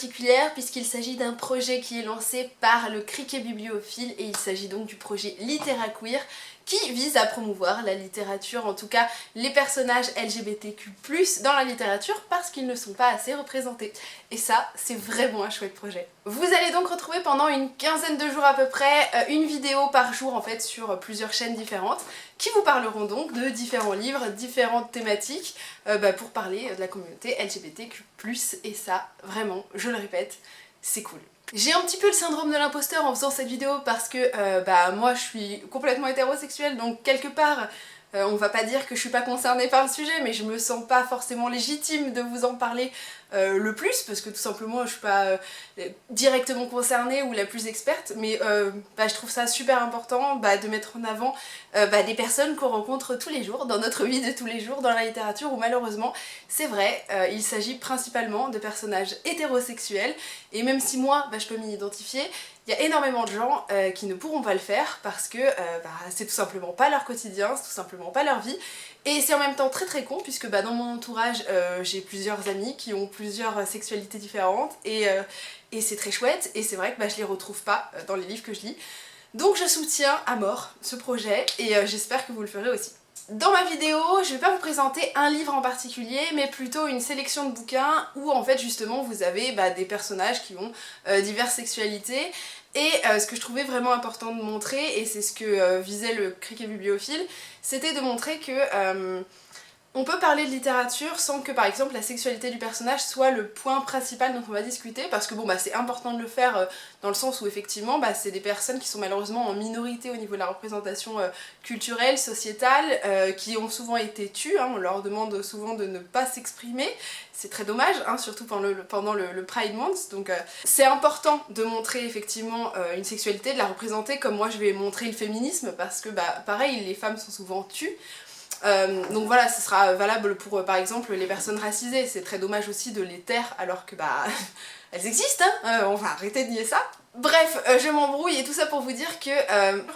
particulière puisqu'il s'agit d'un projet qui est lancé par le Cricket Bibliophile et il s'agit donc du projet LitteraQueer qui vise à promouvoir la littérature, en tout cas les personnages LGBTQ+, dans la littérature parce qu'ils ne sont pas assez représentés. Et ça, c'est vraiment un chouette projet. Vous allez donc retrouver pendant une quinzaine de jours à peu près une vidéo par jour en fait sur plusieurs chaînes différentes qui vous parleront donc de différents livres, différentes thématiques pour parler de la communauté LGBTQ+. Et ça, vraiment, je le répète, c'est cool. J'ai un petit peu le syndrome de l'imposteur en faisant cette vidéo parce que moi je suis complètement hétérosexuelle, donc quelque part on va pas dire que je suis pas concernée par le sujet, mais je me sens pas forcément légitime de vous en parler le plus parce que tout simplement je suis pas directement concernée ou la plus experte, mais je trouve ça super important de mettre en avant des personnes qu'on rencontre tous les jours dans notre vie de tous les jours dans la littérature où malheureusement c'est vrai il s'agit principalement de personnages hétérosexuels et même si moi je peux m'y identifier, il y a énormément de gens qui ne pourront pas le faire parce que c'est tout simplement pas leur quotidien, c'est tout simplement pas leur vie et c'est en même temps très très con puisque dans mon entourage j'ai plusieurs amis qui ont plusieurs sexualités différentes et c'est très chouette et c'est vrai que je les retrouve pas dans les livres que je lis. Donc je soutiens à mort ce projet et j'espère que vous le ferez aussi. Dans ma vidéo, je vais pas vous présenter un livre en particulier, mais plutôt une sélection de bouquins où en fait justement vous avez des personnages qui ont diverses sexualités. Et ce que je trouvais vraiment important de montrer, et c'est ce que visait le Cricket Bibliophile, c'était de montrer que on peut parler de littérature sans que par exemple la sexualité du personnage soit le point principal dont on va discuter parce que c'est important de le faire dans le sens où effectivement c'est des personnes qui sont malheureusement en minorité au niveau de la représentation culturelle, sociétale, qui ont souvent été tues, on leur demande souvent de ne pas s'exprimer, c'est très dommage, surtout pendant le Pride Month, donc c'est important de montrer effectivement une sexualité, de la représenter comme moi je vais montrer le féminisme parce que pareil les femmes sont souvent tues. Donc voilà, ce sera valable pour par exemple les personnes racisées, c'est très dommage aussi de les taire alors que elles existent, on va arrêter de nier ça. Bref, je m'embrouille et tout ça pour vous dire que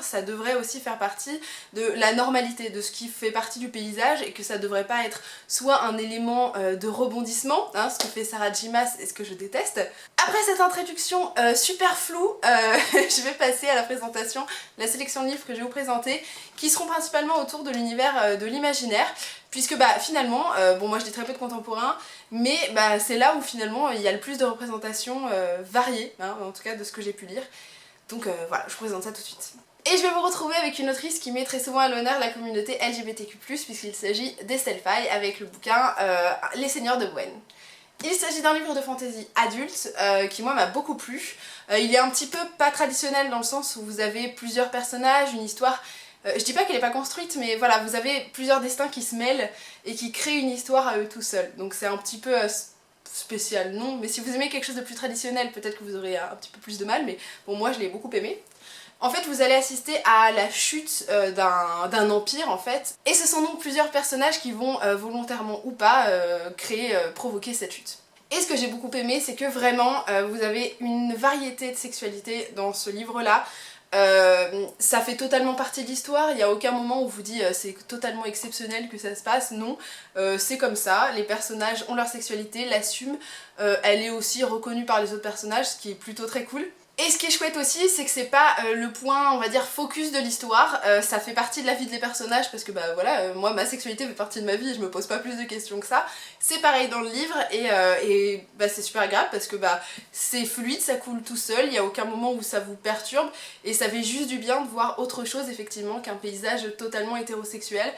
ça devrait aussi faire partie de la normalité, de ce qui fait partie du paysage et que ça devrait pas être soit un élément de rebondissement, ce que fait Sarah J. Maas et ce que je déteste. Après cette introduction super floue, je vais passer à la présentation, la sélection de livres que je vais vous présenter, qui seront principalement autour de l'univers de l'imaginaire, puisque finalement, moi je lis très peu de contemporain, mais c'est là où finalement il y a le plus de représentations variées, en tout cas de ce que j'ai pu lire. Donc voilà, je vous présente ça tout de suite. Et je vais vous retrouver avec une autrice qui met très souvent à l'honneur la communauté LGBTQ+, puisqu'il s'agit d'Estelle Faye avec le bouquin Les Seigneurs de Gwen. Il s'agit d'un livre de fantasy adulte qui moi m'a beaucoup plu. Il est un petit peu pas traditionnel dans le sens où vous avez plusieurs personnages, une histoire. Je dis pas qu'elle est pas construite, mais voilà, vous avez plusieurs destins qui se mêlent et qui créent une histoire à eux tout seuls. Donc c'est un petit peu spécial, non, mais si vous aimez quelque chose de plus traditionnel, peut-être que vous aurez un petit peu plus de mal, mais bon, moi je l'ai beaucoup aimé. En fait, vous allez assister à la chute d'un empire en fait, et ce sont donc plusieurs personnages qui vont volontairement ou pas provoquer cette chute. Et ce que j'ai beaucoup aimé, c'est que vraiment vous avez une variété de sexualité dans ce livre-là. Ça fait totalement partie de l'histoire, il n'y a aucun moment où on vous dit c'est totalement exceptionnel que ça se passe, non, c'est comme ça, les personnages ont leur sexualité, l'assument, elle est aussi reconnue par les autres personnages, ce qui est plutôt très cool. Et ce qui est chouette aussi, c'est que c'est pas le point, on va dire, focus de l'histoire, ça fait partie de la vie des personnages parce que voilà, moi ma sexualité fait partie de ma vie et je me pose pas plus de questions que ça. C'est pareil dans le livre et c'est super agréable parce que c'est fluide, ça coule tout seul, il n'y a aucun moment où ça vous perturbe et ça fait juste du bien de voir autre chose effectivement qu'un paysage totalement hétérosexuel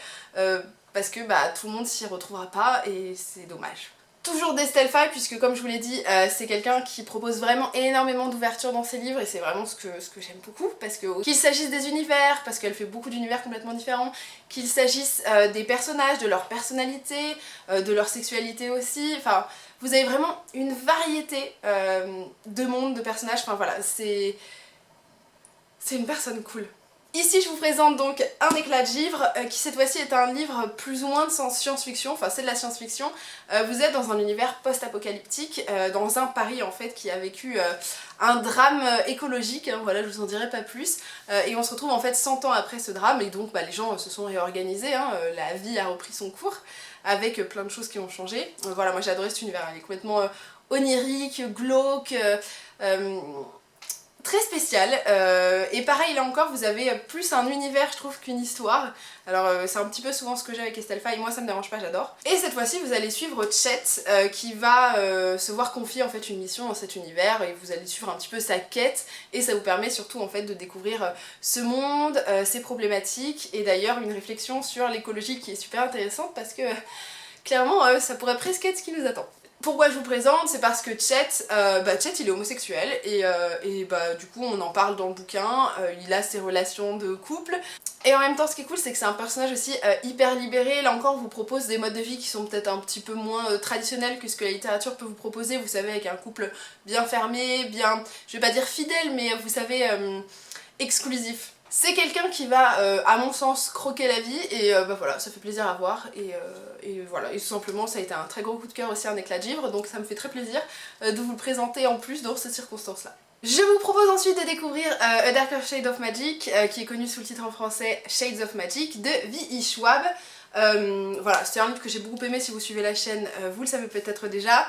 parce que tout le monde s'y retrouvera pas et c'est dommage. Toujours d'Estelle Faye puisque comme je vous l'ai dit c'est quelqu'un qui propose vraiment énormément d'ouverture dans ses livres et c'est vraiment ce que j'aime beaucoup parce que qu'il s'agisse des univers, parce qu'elle fait beaucoup d'univers complètement différents, qu'il s'agisse des personnages, de leur personnalité, de leur sexualité aussi, enfin vous avez vraiment une variété de mondes, de personnages, enfin voilà, c'est une personne cool. Ici je vous présente donc Un éclat de givre qui cette fois-ci est un livre plus ou moins de science-fiction, enfin c'est de la science-fiction. Vous êtes dans un univers post-apocalyptique, dans un Paris en fait qui a vécu un drame écologique, voilà je vous en dirai pas plus, et on se retrouve en fait 100 ans après ce drame et donc les gens se sont réorganisés, la vie a repris son cours avec plein de choses qui ont changé. Voilà moi j'ai adoré cet univers, il est complètement onirique, glauque, très spécial. Et pareil là encore, vous avez plus un univers je trouve qu'une histoire. Alors c'est un petit peu souvent ce que j'ai avec Estelle Faye, moi ça me dérange pas, j'adore. Et cette fois-ci vous allez suivre Chet qui va se voir confier en fait une mission dans cet univers et vous allez suivre un petit peu sa quête et ça vous permet surtout en fait de découvrir ce monde, ses problématiques et d'ailleurs une réflexion sur l'écologie qui est super intéressante parce que clairement ça pourrait presque être ce qui nous attend. Pourquoi je vous présente? C'est parce que Chet il est homosexuel et du coup on en parle dans le bouquin, il a ses relations de couple. Et en même temps ce qui est cool c'est que c'est un personnage aussi hyper libéré, là encore on vous propose des modes de vie qui sont peut-être un petit peu moins traditionnels que ce que la littérature peut vous proposer, vous savez avec un couple bien fermé, bien, je vais pas dire fidèle mais vous savez exclusif. C'est quelqu'un qui va, à mon sens, croquer la vie et voilà, ça fait plaisir à voir et voilà, et tout simplement ça a été un très gros coup de cœur aussi, un éclat de vivre, donc ça me fait très plaisir de vous le présenter en plus dans ces circonstances-là. Je vous propose ensuite de découvrir A Darker Shade of Magic, qui est connu sous le titre en français Shades of Magic, de V.E. Schwab. Voilà, c'est un livre que j'ai beaucoup aimé, si vous suivez la chaîne, vous le savez peut-être déjà.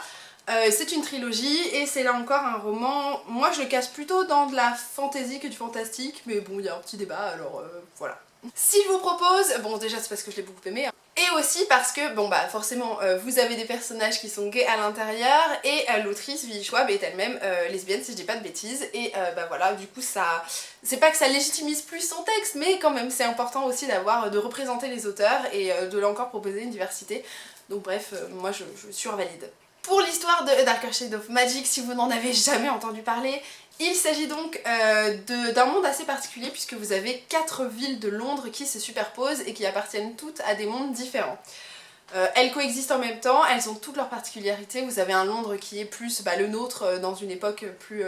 C'est une trilogie et c'est là encore un roman, moi je le casse plutôt dans de la fantasy que du fantastique, mais bon il y a un petit débat alors voilà. Si je vous propose, bon déjà c'est parce que je l'ai beaucoup aimé, hein, et aussi parce que bon bah forcément vous avez des personnages qui sont gays à l'intérieur et l'autrice V.E. Schwab est elle-même lesbienne si je dis pas de bêtises et voilà du coup ça, c'est pas que ça légitimise plus son texte mais quand même c'est important aussi de représenter les auteurs et de là encore proposer une diversité, donc bref moi je survalide. Pour l'histoire de A Darker Shade of Magic, si vous n'en avez jamais entendu parler, il s'agit donc d'un monde assez particulier puisque vous avez 4 villes de Londres qui se superposent et qui appartiennent toutes à des mondes différents. Elles coexistent en même temps, elles ont toutes leurs particularités, vous avez un Londres qui est plus le nôtre dans une époque plus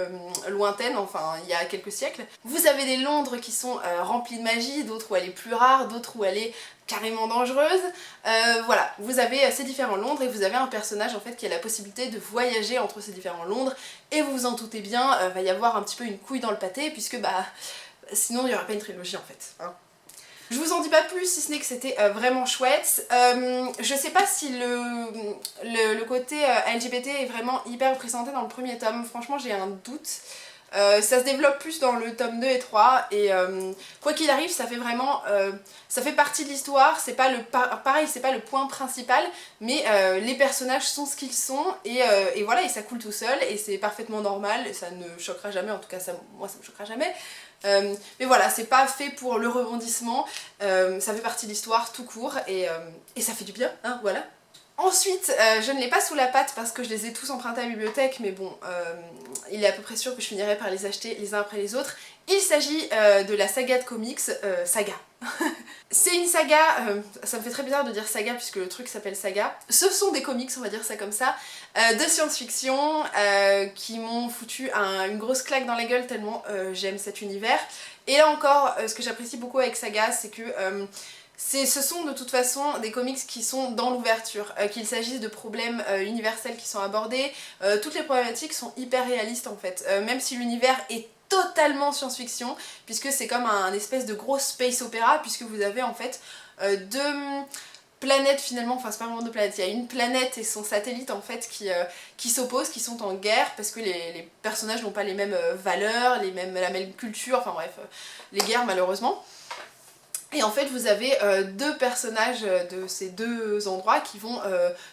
lointaine, enfin il y a quelques siècles. Vous avez des Londres qui sont remplis de magie, d'autres où elle est plus rare, d'autres où elle est carrément dangereuse. Voilà, vous avez ces différents Londres et vous avez un personnage en fait qui a la possibilité de voyager entre ces différents Londres et vous vous en doutez bien, va y avoir un petit peu une couille dans le pâté puisque sinon il n'y aurait pas une trilogie en fait. Hein. Je vous en dis pas plus si ce n'est que c'était vraiment chouette. Je sais pas si le côté LGBT est vraiment hyper représenté dans le premier tome, franchement j'ai un doute. Ça se développe plus dans le tome 2 et 3 et quoi qu'il arrive ça fait vraiment ça fait partie de l'histoire, c'est pas pareil c'est pas le point principal mais les personnages sont ce qu'ils sont et voilà et ça coule tout seul et c'est parfaitement normal et ça ne choquera jamais, en tout cas moi ça me choquera jamais. Mais voilà, c'est pas fait pour le rebondissement, ça fait partie de l'histoire tout court et ça fait du bien, hein, voilà. Ensuite, je ne l'ai pas sous la patte parce que je les ai tous empruntés à la bibliothèque, mais bon, il est à peu près sûr que je finirai par les acheter les uns après les autres. Il s'agit de la saga de comics, Saga. C'est une saga, ça me fait très bizarre de dire saga puisque le truc s'appelle Saga. Ce sont des comics, on va dire ça comme ça, de science-fiction qui m'ont foutu une grosse claque dans la gueule tellement j'aime cet univers. Et là encore, ce que j'apprécie beaucoup avec Saga, c'est que ce sont de toute façon des comics qui sont dans l'ouverture, qu'il s'agisse de problèmes universels qui sont abordés, toutes les problématiques sont hyper réalistes en fait, même si l'univers est totalement science-fiction, puisque c'est comme un espèce de gros space opéra, puisque vous avez en fait deux planètes finalement, enfin c'est pas vraiment deux planètes, il y a une planète et son satellite en fait qui s'opposent, qui sont en guerre, parce que les personnages n'ont pas les mêmes valeurs, la même culture, enfin bref, les guerres malheureusement. Et en fait vous avez deux personnages de ces deux endroits qui vont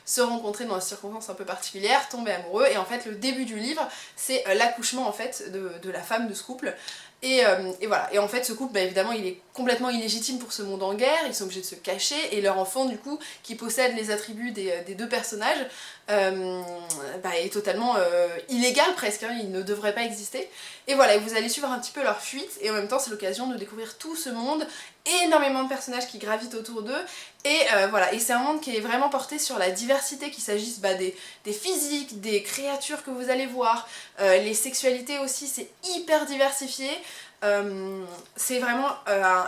se rencontrer dans des circonstances un peu particulières, tomber amoureux, et en fait le début du livre c'est l'accouchement en fait de la femme de ce couple. Et voilà, et en fait ce couple évidemment il est complètement illégitime pour ce monde en guerre, ils sont obligés de se cacher et leur enfant du coup qui possède les attributs des deux personnages est totalement illégal presque, hein, il ne devrait pas exister. Et voilà, vous allez suivre un petit peu leur fuite et en même temps c'est l'occasion de découvrir tout ce monde, énormément de personnages qui gravitent autour d'eux et voilà, et c'est un monde qui est vraiment porté sur la diversité, qu'il s'agisse des physiques, des créatures que vous allez voir, les sexualités aussi, c'est hyper diversifié. C'est vraiment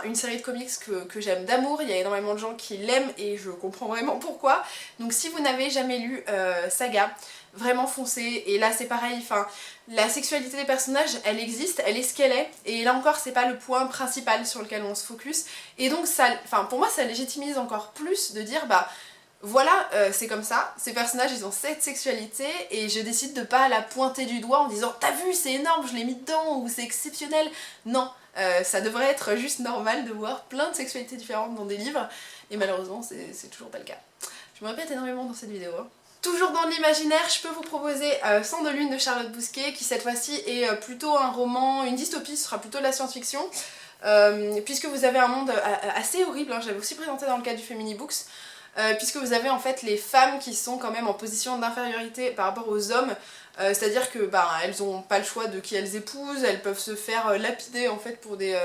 une série de comics que j'aime d'amour, il y a énormément de gens qui l'aiment et je comprends vraiment pourquoi. Donc si vous n'avez jamais lu Saga, vraiment foncez, et là c'est pareil, enfin la sexualité des personnages elle existe, elle est ce qu'elle est, et là encore c'est pas le point principal sur lequel on se focus, et donc ça, enfin pour moi ça légitimise encore plus de dire Voilà, c'est comme ça, ces personnages ils ont cette sexualité et je décide de pas la pointer du doigt en disant t'as vu c'est énorme, je l'ai mis dedans ou c'est exceptionnel. Non, ça devrait être juste normal de voir plein de sexualités différentes dans des livres et malheureusement c'est toujours pas le cas. Je me répète énormément dans cette vidéo. Toujours dans l'imaginaire, je peux vous proposer Sang de lune de Charlotte Bousquet qui cette fois-ci est plutôt un roman, une dystopie, ce sera plutôt de la science-fiction. Puisque vous avez un monde assez horrible, hein, j'avais aussi présenté dans le cadre du Femini Books. Puisque vous avez en fait les femmes qui sont quand même en position d'infériorité par rapport aux hommes, c'est-à-dire que elles ont pas le choix de qui elles épousent, elles peuvent se faire lapider en fait pour des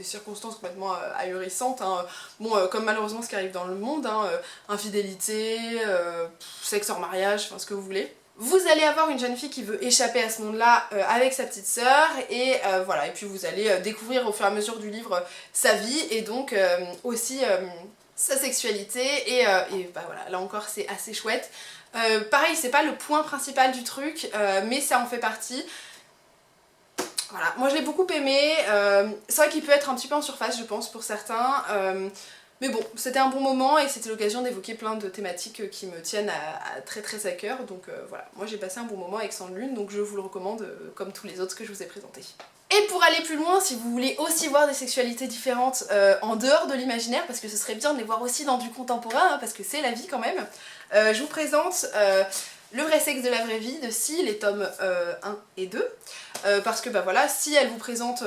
circonstances complètement ahurissantes, hein. Bon, comme malheureusement ce qui arrive dans le monde, hein, infidélité, sexe hors mariage, enfin ce que vous voulez. Vous allez avoir une jeune fille qui veut échapper à ce monde-là avec sa petite sœur et voilà, et puis vous allez découvrir au fur et à mesure du livre sa vie et donc aussi sa sexualité et voilà, là encore c'est assez chouette. Pareil, c'est pas le point principal du truc, mais ça en fait partie. Voilà, moi je l'ai beaucoup aimé, c'est vrai qu'il peut être un petit peu en surface je pense pour certains, mais bon, c'était un bon moment et c'était l'occasion d'évoquer plein de thématiques qui me tiennent très à cœur, donc voilà, moi j'ai passé un bon moment avec Sang de lune, donc je vous le recommande comme tous les autres que je vous ai présentés. Et pour aller plus loin, si vous voulez aussi voir des sexualités différentes en dehors de l'imaginaire, parce que ce serait bien de les voir aussi dans du contemporain, hein, parce que c'est la vie quand même, je vous présente Le vrai sexe de la vraie vie de Si, les tomes 1 et 2. Parce que voilà, Si elle vous présente,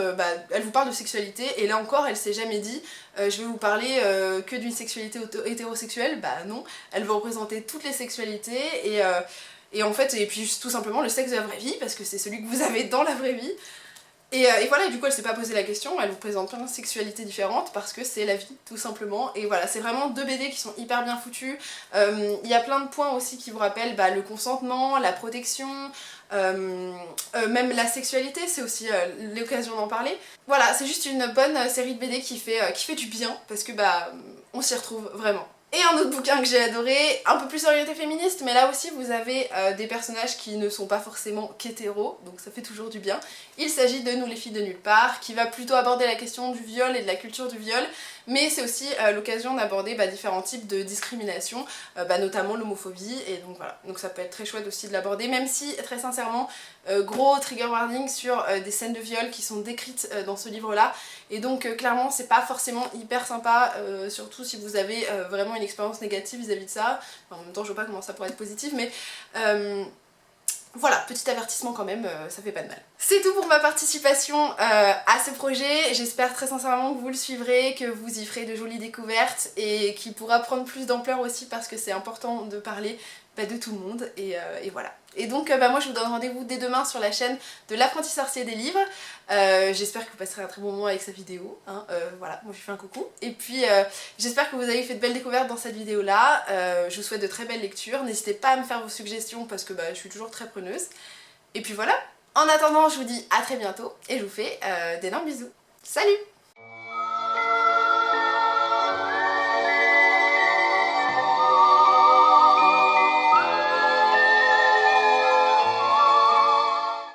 elle vous parle de sexualité, et là encore elle s'est jamais dit je vais vous parler que d'une sexualité hétérosexuelle, bah non, elle va représenter toutes les sexualités, et en fait, et puis tout simplement le sexe de la vraie vie, parce que c'est celui que vous avez dans la vraie vie. Et voilà, et du coup elle s'est pas posé la question, elle vous présente plein de sexualités différentes parce que c'est la vie tout simplement. Et voilà, c'est vraiment deux BD qui sont hyper bien foutus. Il y a plein de points aussi qui vous rappellent le consentement, la protection, même la sexualité, c'est aussi l'occasion d'en parler. Voilà, c'est juste une bonne série de BD qui fait du bien parce que on s'y retrouve vraiment. Et un autre bouquin que j'ai adoré, un peu plus orienté féministe, mais là aussi vous avez des personnages qui ne sont pas forcément qu'hétéros, donc ça fait toujours du bien. Il s'agit de Nous les filles de nulle part, qui va plutôt aborder la question du viol et de la culture du viol, mais c'est aussi l'occasion d'aborder différents types de discrimination, notamment l'homophobie, et donc voilà. Donc ça peut être très chouette aussi de l'aborder, même si, très sincèrement, gros trigger warning sur des scènes de viol qui sont décrites dans ce livre-là, et donc clairement c'est pas forcément hyper sympa, surtout si vous avez vraiment une expérience négative vis-à-vis de ça. Enfin, en même temps je vois pas comment ça pourrait être positif, mais voilà, petit avertissement quand même, ça fait pas de mal. C'est tout pour ma participation à ce projet, j'espère très sincèrement que vous le suivrez, que vous y ferez de jolies découvertes et qu'il pourra prendre plus d'ampleur aussi parce que c'est important de parler de tout le monde et voilà. Et donc moi je vous donne rendez-vous dès demain sur la chaîne de l'apprenti sorcier des livres. J'espère que vous passerez un très bon moment avec cette vidéo, hein. Voilà, moi je vous fais un coucou. Et puis j'espère que vous avez fait de belles découvertes dans cette vidéo là. Je vous souhaite de très belles lectures, n'hésitez pas à me faire vos suggestions parce que je suis toujours très preneuse. Et puis voilà, en attendant je vous dis à très bientôt et je vous fais d'énormes bisous. Salut!